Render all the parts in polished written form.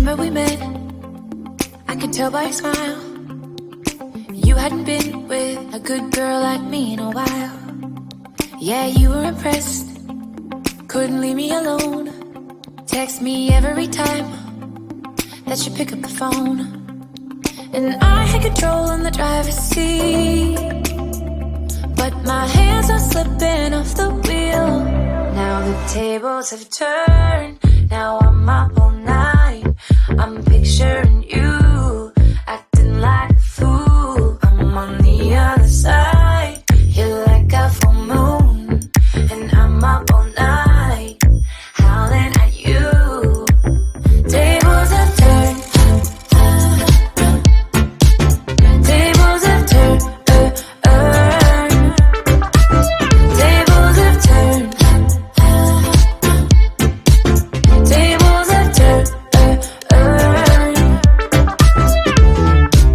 Remember we met, I could tell by your smile. You hadn't been with a good girl like me in a while. Yeah, you were impressed, couldn't leave me alone. Text me every time that you pick up the phone. And I had control in the driver's seat, but my hands are slipping off the wheel. Now the tables have turned, now I'm up all night. I'm picturing you, acting like a fool. I'm on the other side, you're like a full moon. And I'm up all night, howling at you. Tables have turned, tables have turned, tables have turned, tables have turned.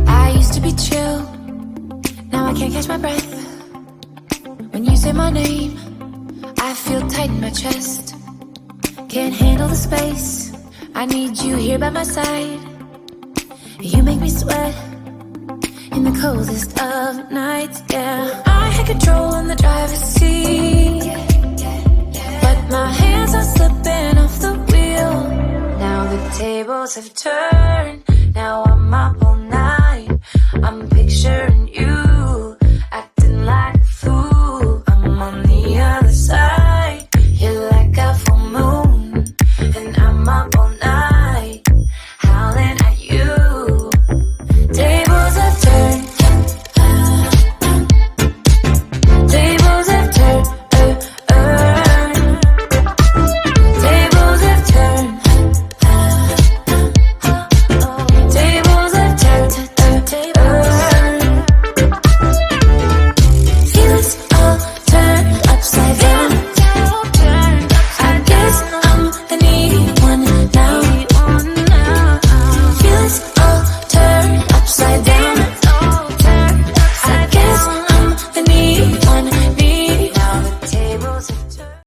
I used to be chill, now I can't catch my breath. When you say my name, I feel tight in my chest. Can't handle the space, I need you here by my side. You make me sweat in the coldest of nights, yeah. I had control in the driver's seat, but my hands are slipping off the wheel. Now the tables have turned,